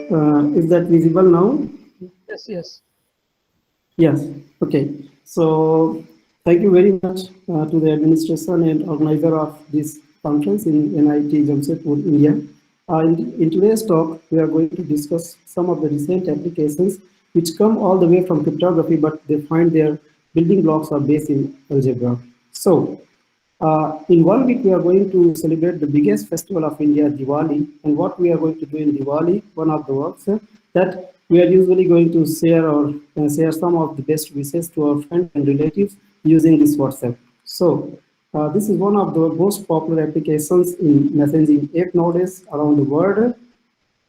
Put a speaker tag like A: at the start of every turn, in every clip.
A: Is that visible now?
B: Yes, yes.
A: Yes. Okay. So thank you very much to the administration and organizer of this conference in NIT Jamshedpur, India. In today's talk, we are going to discuss some of the recent applications which come all the way from cryptography, but they find their building blocks are based in algebra. So in 1 week, we are going to celebrate the biggest festival of India, Diwali. And what we are going to do in Diwali, one of the works that we are usually going to share or share some of the best wishes to our friends and relatives using this WhatsApp. So this is one of the most popular applications in messaging app nowadays around the world.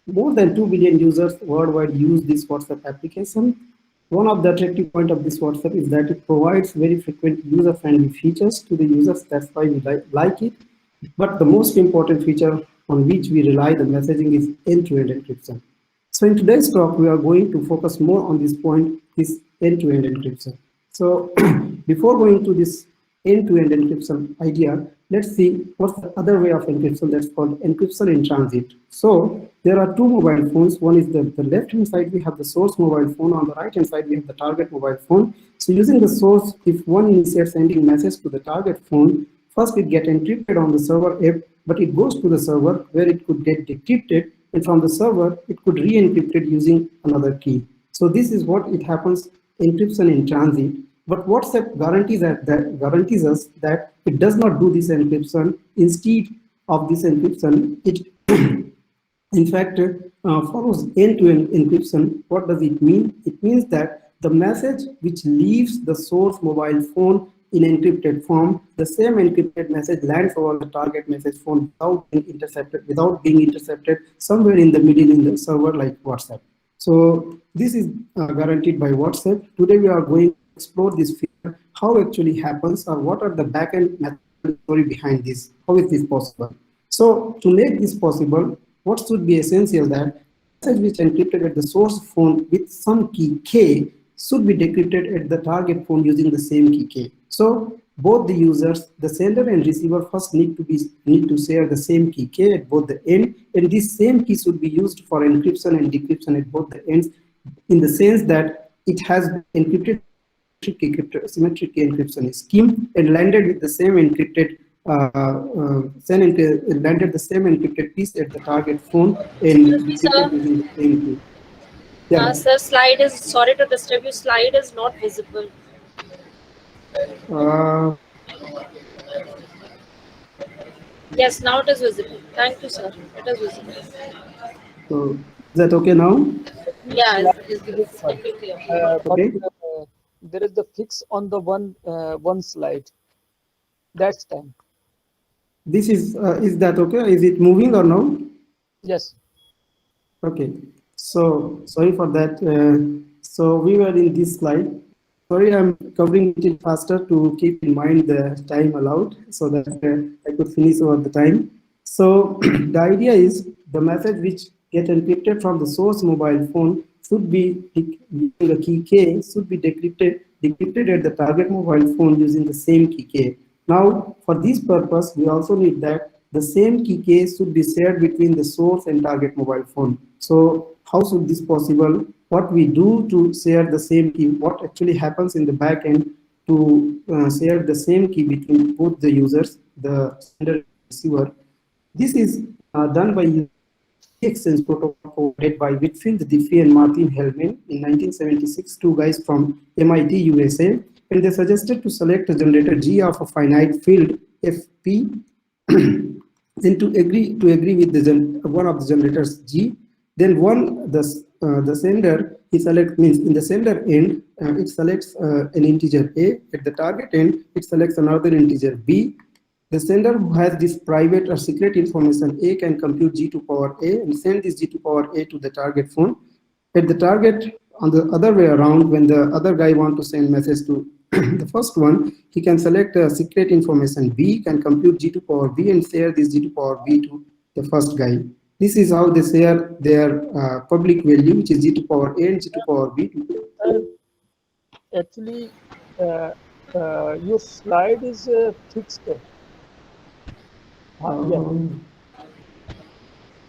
A: More than 2 billion users worldwide use this WhatsApp application. One of the attractive points of this WhatsApp is that it provides very frequent user-friendly features to the users. That's why we like it. But the most important feature on which we rely the messaging is end-to-end encryption. So in today's talk, we are going to focus more on this point, this end-to-end encryption. So before going to this end-to-end encryption idea, let's see what's the other way of encryption that's called encryption in transit. So there are two mobile phones. One is the left-hand side, we have the source mobile phone. On the right-hand side, we have the target mobile phone. So using the source, if one initiates sending message to the target phone, first it gets encrypted on the server app, but it goes to the server where it could get decrypted, and from the server, it could re-encrypt it using another key. So this is what it happens, encryption in transit. But WhatsApp guarantees us that it does not do this encryption. Instead of this encryption, it in fact follows end-to-end encryption. What does it mean? It means that the message which leaves the source mobile phone in encrypted form, the same encrypted message lands over the target message phone without being intercepted somewhere in the middle in the server like WhatsApp. So this is guaranteed by WhatsApp. Today we are going to explore this feature, how actually happens, or what are the backend method story behind this, how is this possible. So to make this possible, what should be essential that message which encrypted at the source phone with some key K should be decrypted at the target phone using the same key K. So both the users, the sender and receiver, first need to share the same key K at both the end, and this same key should be used for encryption and decryption at both the ends, in the sense that it has been encrypted symmetric key encryption scheme and landed with the same encrypted landed the same encrypted piece at the target phone and
C: Excuse me,
A: decrypted
C: sir.
A: using the same key. Yeah.
C: Sir, slide is, sorry to disturb you, slide is not visible.
A: Uh,
C: Yes, now it is visible. Thank you, sir. It is visible.
A: so is that okay now?
C: Yeah,
B: Slide
C: it's
B: is visible.
C: completely clear.
B: But
A: Okay.
B: there is the fix on the one slide. That's time.
A: This is that okay? Is it moving or no?
B: Yes.
A: Okay. So sorry for that. So we were in this slide. Sorry, I'm covering it faster to keep in mind the time allowed so that I could finish over the time. So the idea is the message which get encrypted from the source mobile phone should be using the key K should be decrypted at the target mobile phone using the same key K. Now, for this purpose, we also need that the same key K should be shared between the source and target mobile phone. So how should this possible? What we do to share the same key, what actually happens in the back end to share the same key between both the users, the sender and receiver. This is done by using exchange protocol led by Whitfield Diffie and Martin Hellman in 1976, two guys from MIT, USA, and they suggested to select a generator G of a finite field Fp then to agree with the one of the generators G, then the sender he select means in the sender end it selects an integer A, at the target end it selects another integer B. The sender who has this private or secret information A can compute G to power A and send this G to power A to the target phone. At the target, on the other way around, when the other guy want to send message to the first one, he can select a secret information B, can compute G to power B and share this G to power B to the first guy. This is how they share their public value, which is G to power A and G to power B.
B: Actually, your slide is fixed. Yeah.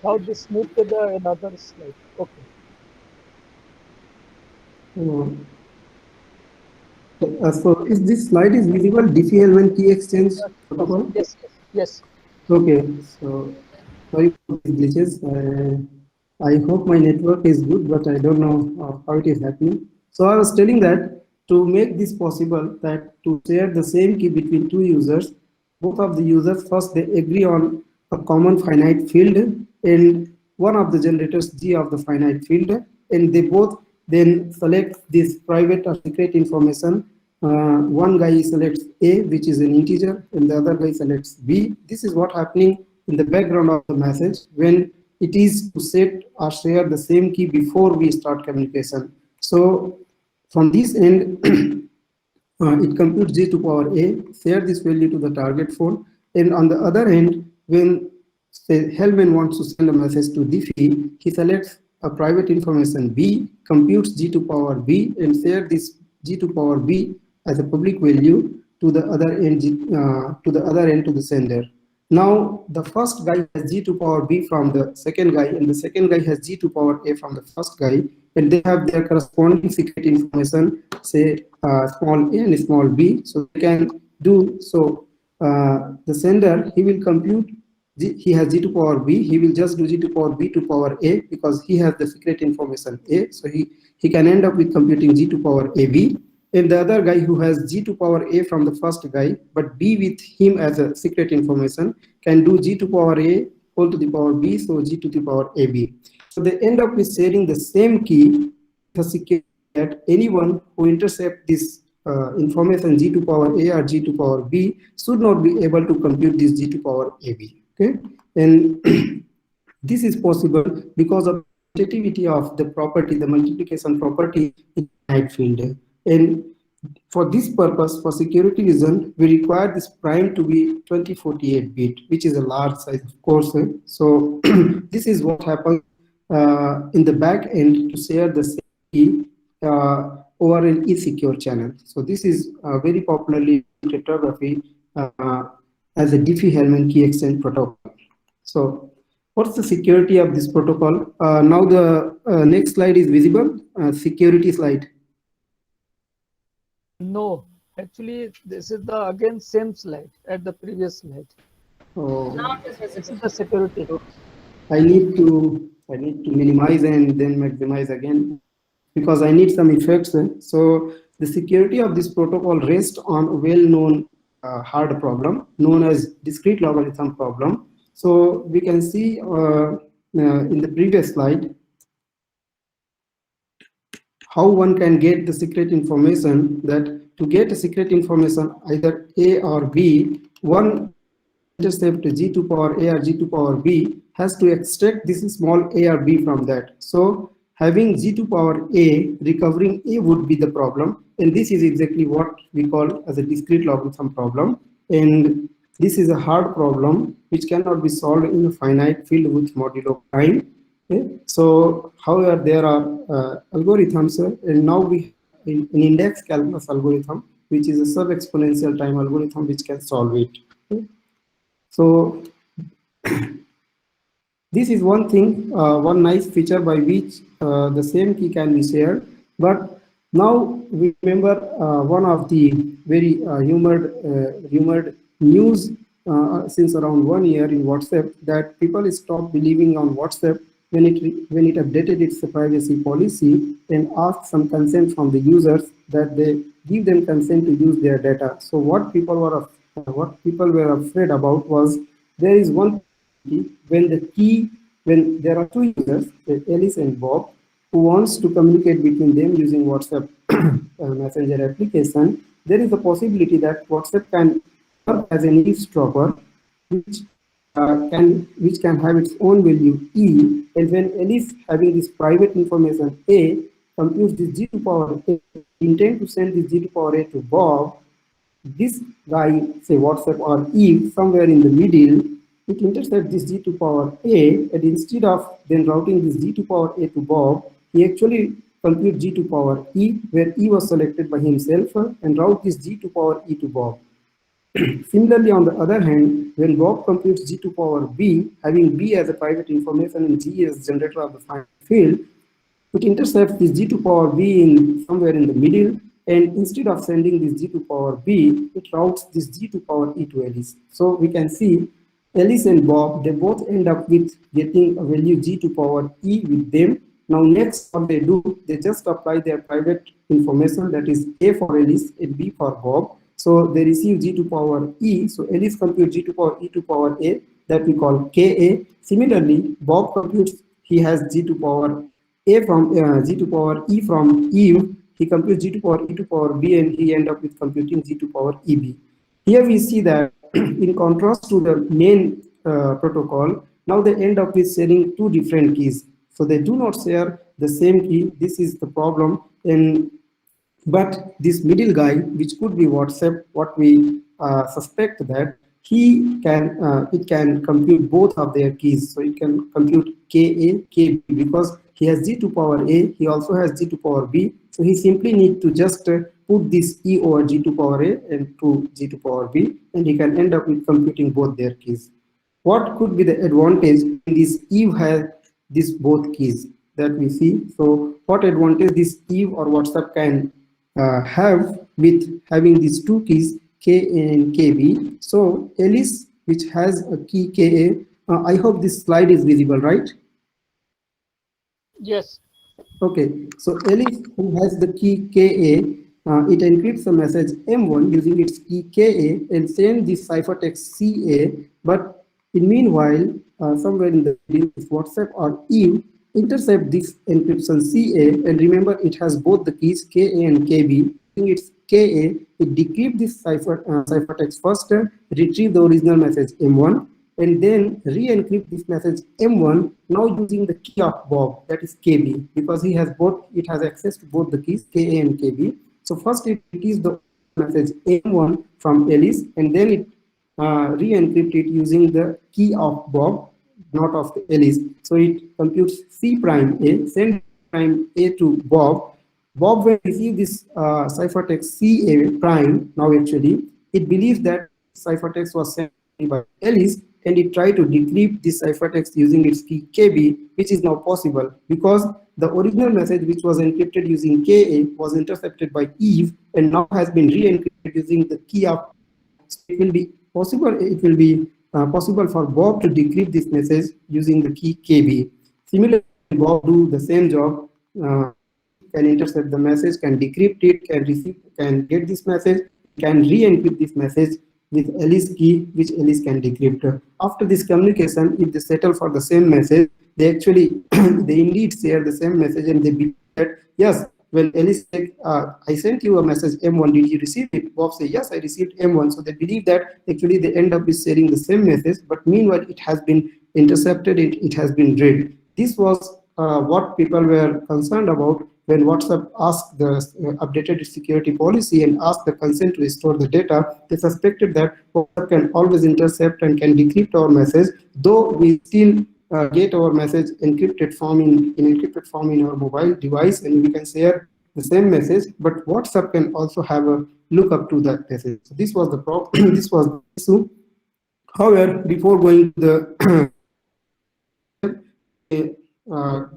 B: Now this move to the another slide. Okay.
A: So is this slide is visible? Diffie-Hellman key exchange protocol.
B: Yes, yes, yes.
A: Okay, so sorry for these glitches. I hope my network is good, but I don't know how it is happening. So I was telling that to make this possible, that to share the same key between two users, both of the users first they agree on a common finite field and one of the generators G of the finite field, and they both then select this private or secret information. One guy selects A, which is an integer, and the other guy selects B. This is what happening in the background of the message when it is to set or share the same key before we start communication. So from this end, it computes G to power A, share this value to the target phone, and on the other hand, when say Hellman wants to send a message to Diffie, he selects a private information B, computes G to power B, and share this G to power B as a public value to the other end, to the sender. Now the first guy has G to power B from the second guy, and the second guy has G to power A from the first guy, and they have their corresponding secret information, say small a and small b, so they can do so. The sender, he will compute he has G to power B, he will just do G to power B to power A because he has the secret information A, so he can end up with computing G to power AB. And the other guy who has G to power A from the first guy, but B with him as a secret information, can do G to power A whole to the power B, so G to the power AB. So they end up with sharing the same key, the secret that anyone who intercepts this information G to power A or G to power B should not be able to compute this G to power AB. Okay, and this is possible because of the commutativity of the property, the multiplication property in finite field. And for this purpose, for security reason, we require this prime to be 2048 bit, which is a large size, of course. So this is what happens in the back end to share the same key over an e-secure channel. So this is very popularly in cryptography as a Diffie-Hellman key exchange protocol. So what's the security of this protocol? Now the next slide is visible, security slide.
B: No, actually, this is the again same slide at the previous slide.
A: Oh,
C: Now it is
B: This
C: visible.
B: is the security.
A: I need to minimize and then maximize again because I need some effects. So the security of this protocol rests on a well-known hard problem known as discrete logarithm problem. So we can see in the previous slide how one can get the secret information, that to get a secret information either A or B, one intercept G to power A or G to power B has to extract this small a or b from that. So having G to power A, recovering A would be the problem, and this is exactly what we call as a discrete logarithm problem. And this is a hard problem which cannot be solved in a finite field with modulo time. Okay? So however, there are algorithms, and now we in index calculus algorithm, which is a sub-exponential time algorithm which can solve it. Okay? So this is one thing, one nice feature by which the same key can be shared. But now we remember one of the very rumored news since around 1 year in WhatsApp, that people stop believing on WhatsApp when it updated its privacy policy and asked some consent from the users that they give them consent to use their data. So what people were afraid about was there is one when there are two users, Alice and Bob, who wants to communicate between them using WhatsApp Messenger application, there is a possibility that WhatsApp can serve as an eavesdropper, which can have its own value E, and when Alice having this private information A computes this G to power A, intend to send this G to power A to Bob, this guy, say WhatsApp or Eve, somewhere in the middle, it intercepts this G to power A, and instead of then routing this G to power A to Bob, he actually compute G to power E, where E was selected by himself, and route this G to power E to Bob. Similarly, on the other hand, when Bob computes G to power B, having B as a private information and G as generator of the finite field, it intercepts this g to power b in somewhere in the middle, and instead of sending this g to power b, it routes this g to power e to Alice. So we can see Alice and Bob, they both end up with getting a value g to power e with them. Now next, what they do, they just apply their private information, that is a for Alice and b for Bob. So they receive g to power e. So Alice computes g to power e to power a, that we call ka. Similarly, Bob computes, he has g to power a from g to power e from Eve. He computes g to power e to power b, and he end up with computing g to power eb. Here we see that in contrast to the main protocol, now they end up with sharing two different keys. So they do not share the same key. This is the problem. And but this middle guy, which could be WhatsApp, what we suspect that it can compute both of their keys. So it can compute KA, KB, because he has G to power A, he also has G to power B. So he simply need to just put this E over G to power A and to G to power B, and he can end up with computing both their keys. What could be the advantage in this Eve has these both keys that we see? So what advantage this Eve or WhatsApp can have with having these two keys Ka and Kb? So Alice, which has a key Ka, I hope this slide is visible, right?
B: Yes.
A: Okay, so Alice, who has the key Ka, it encrypts the message M1 using its key Ka and sends this ciphertext Ca, but in meanwhile, somewhere in the middle, WhatsApp or Eve intercept this encryption Ca, and remember it has both the keys Ka and Kb. Using its Ka, it decrypt this ciphertext first, retrieve the original message M1, and then re-encrypt this message M1, now using the key of Bob, that is KB, because he has both, it has access to both the keys Ka and Kb. So first it is the message M1 from Alice, and then it re-encrypt it using the key of Bob, not of the Alice. So it computes C prime A, send prime A to Bob. Bob will receive this ciphertext CA prime. Now actually, it believes that ciphertext was sent by Alice, and it tried to decrypt this ciphertext using its key KB, which is now possible because the original message, which was encrypted using Ka, was intercepted by Eve and now has been re-encrypted using the key of. So it will be possible. It will be possible for Bob to decrypt this message using the key KB. Similarly, Bob do the same job. Can intercept the message, can decrypt it, can receive, can get this message, can re-encrypt this message with Alice key, which Alice can decrypt. After this communication, if they settle for the same message, they actually they indeed share the same message, and they believe that yes, when Alice said, I sent you a message M1, did you receive it? Bob said, yes, I received M1. So they believe that actually they end up with sharing the same message, but meanwhile it has been intercepted, it has been read. This was what people were concerned about when WhatsApp asked the updated security policy and asked the consent to store the data. They suspected that WhatsApp can always intercept and can decrypt our message, though we still get our message encrypted form in encrypted form in our mobile device, and we can share the same message, but WhatsApp can also have a lookup to that message. So this was the problem. This was the issue. However, before going to the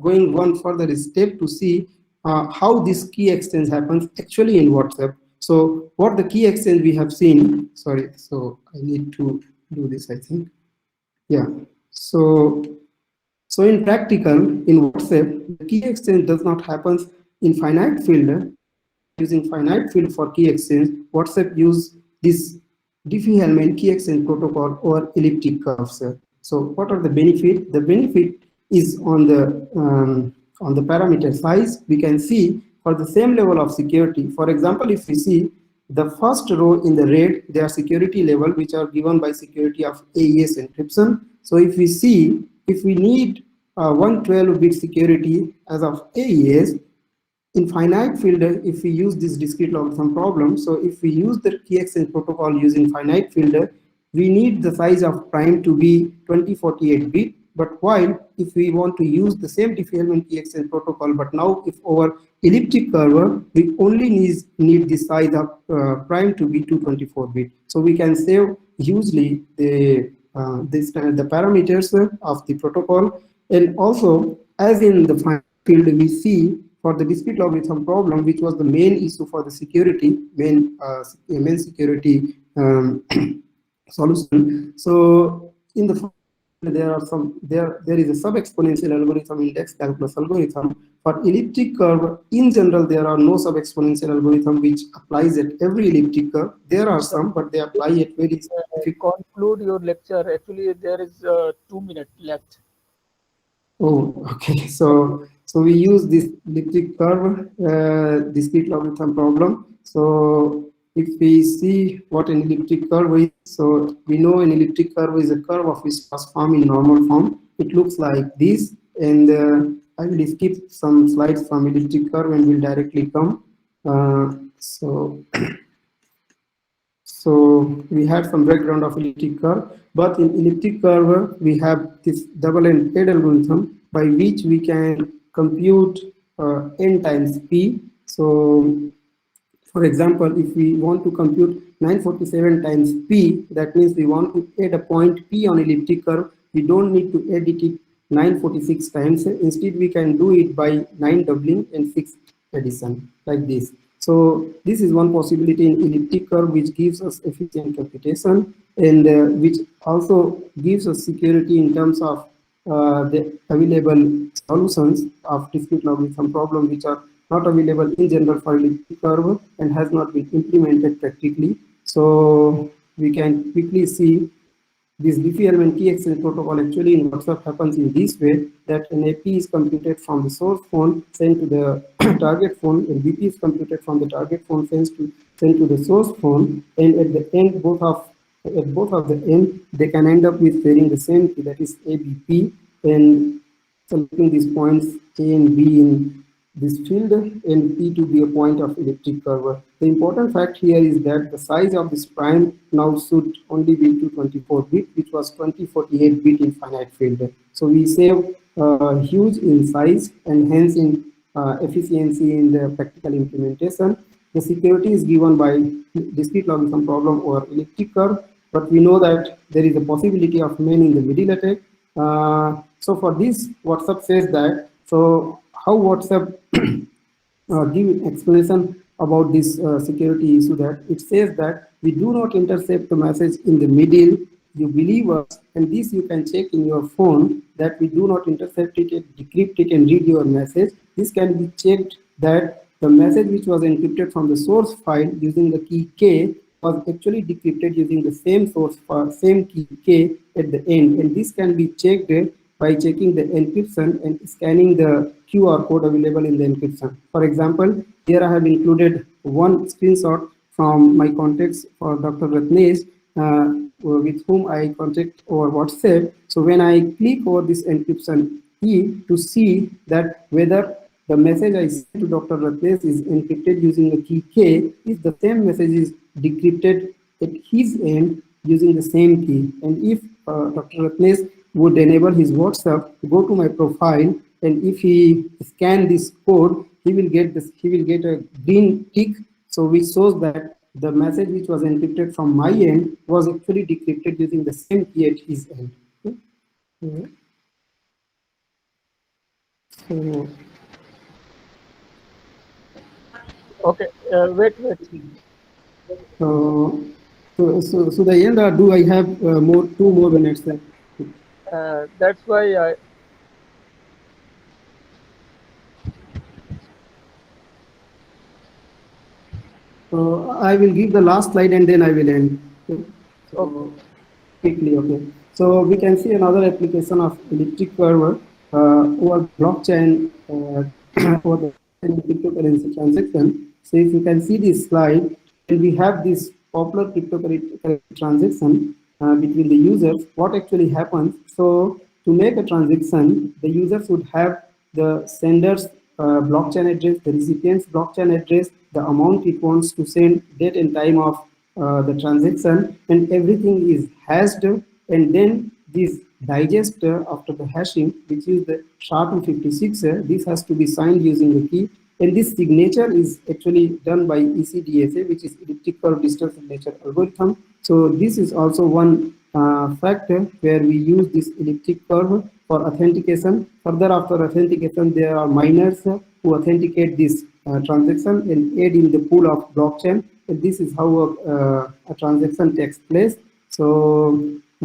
A: going one further step to see how this key exchange happens actually in WhatsApp. So what the key exchange we have seen, sorry, so I need to do this, I think. Yeah, so in practical, in WhatsApp, the key exchange does not happen in finite field. Using finite field for key exchange, WhatsApp use this Diffie-Hellman key exchange protocol or elliptic curves. So what are the benefits? The benefit is on the parameter size. We can see for the same level of security. For example, if we see the first row in the red, they are security level which are given by security of AES encryption. So if we see, if we need 112-bit security as of AES, in finite field, if we use this discrete logarithm problem, so if we use the key exchange protocol using finite field, we need the size of prime to be 2048-bit. But while if we want to use the same Diffie-Hellman key exchange protocol, but now if our elliptic curve, we only need the size of prime to be 224-bit. So we can save hugely the parameters of the protocol, and also as in the field, we see for the discrete logarithm problem, which was the main issue for the security, main security solution. So in the there is a sub-exponential algorithm, index calculus algorithm. For elliptic curve, in general, there are no sub-exponential algorithm which applies at every elliptic curve. There are some, but they apply at very specific.
B: Conclude your lecture. Actually, there is 2 minutes left.
A: Oh, okay. So we use this elliptic curve, discrete logarithm problem. So if we see what an elliptic curve is, so we know an elliptic curve is a curve of viscous form in normal form. It looks like this, and I will skip some slides from elliptic curve and will directly come. So we had some background of elliptic curve, but in elliptic curve, we have this double-end paid algorithm by which we can compute n times p. So for example, if we want to compute 947 times p, that means we want to add a point p on elliptic curve. We don't need to edit it 946 times. Instead, we can do it by 9 doubling and 6 addition, like this. So this is one possibility in elliptic curve, which gives us efficient computation, and which also gives us security in terms of the available solutions of discrete logarithm problem, which are not available in general for elliptic curve and has not been implemented practically. So we can quickly see this Diffie-Hellman key exchange protocol. Actually in WhatsApp happens in this way, that an AP is computed from the source phone sent to the target phone, and BP is computed from the target phone sent to the source phone, and at the end both of the end they can end up with sharing the same key, that is ABP, and selecting these points A and B in this field and P to be a point of elliptic curve. The important fact here is that the size of this prime now should only be 224 bit, which was 2048 bit in finite field. So we save huge in size and hence in efficiency in the practical implementation. The security is given by discrete logarithm problem or elliptic curve, but we know that there is a possibility of man in the middle attack. So for this, WhatsApp says that, so how WhatsApp give explanation about this security issue, that it says that we do not intercept the message in the middle, you believe us, and this you can check in your phone, that we do not intercept it, decrypt it and read your message. This can be checked that the message which was encrypted from the source file using the key K was actually decrypted using the same source file, same key K at the end, and this can be checked by checking the encryption and scanning the QR code available in the encryption. For example, here I have included one screenshot from my contacts for Dr. Ratnesh, with whom I contact over WhatsApp. So when I click over this encryption key to see that whether the message I sent to Dr. Ratnesh is encrypted using the key K, if the same message is decrypted at his end using the same key, and if Dr. Ratnesh would enable his WhatsApp to go to my profile, and if he scan this code, he will get a green tick, so which shows that the message which was encrypted from my end was actually decrypted using the same key at his end. Okay. So
B: Okay, wait.
A: so the end, or do I have 2 more minutes left?
B: That's why
A: I will give the last slide and then I will end. Okay. So quickly, okay. So we can see another application of elliptic curve over blockchain for the cryptocurrency transaction. So if you can see this slide, and we have this popular cryptocurrency transaction between the users. What actually happens? So to make a transaction, the user should have the sender's blockchain address, the recipient's blockchain address, the amount it wants to send, date and time of the transaction, and everything is hashed, and then this digest after the hashing, which is the SHA-256, this has to be signed using the key, and this signature is actually done by ECDSA, which is elliptic curve digital signature algorithm. So this is also one factor where we use this elliptic curve for authentication. Further, after authentication, there are miners who authenticate this transaction and add in the pool of blockchain. And this is how a transaction takes place. So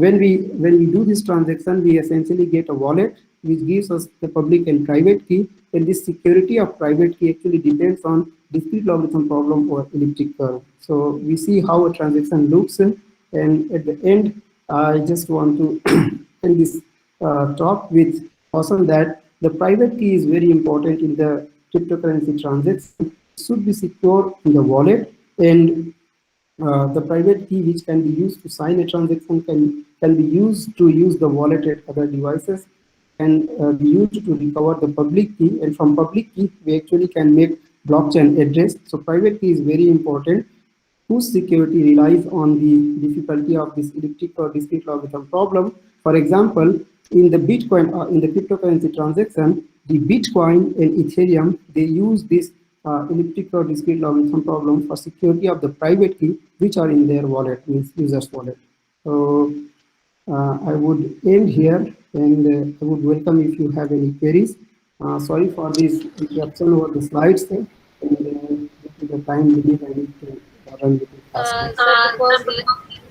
A: when we do this transaction, we essentially get a wallet which gives us the public and private key. And this security of private key actually depends on discrete logarithm problem or elliptic curve. So we see how a transaction looks, and at the end, I just want to end this talk with caution that the private key is very important in the cryptocurrency transaction. It should be secure in the wallet, and the private key which can be used to sign a transaction can be used to use the wallet at other devices, and be used to recover the public key, and from public key we actually can make blockchain address. So private key is very important, whose security relies on the difficulty of this elliptic or discrete logarithm problem. For example, in the Bitcoin, in the cryptocurrency transaction, the Bitcoin and Ethereum, they use this elliptic or discrete logarithm problem for security of the private key, which are in their wallet, means user's wallet. So I would end here, and I would welcome if you have any queries. Sorry for this interruption over the slides, and due to the time limit, I need to run with it.
C: Sir, because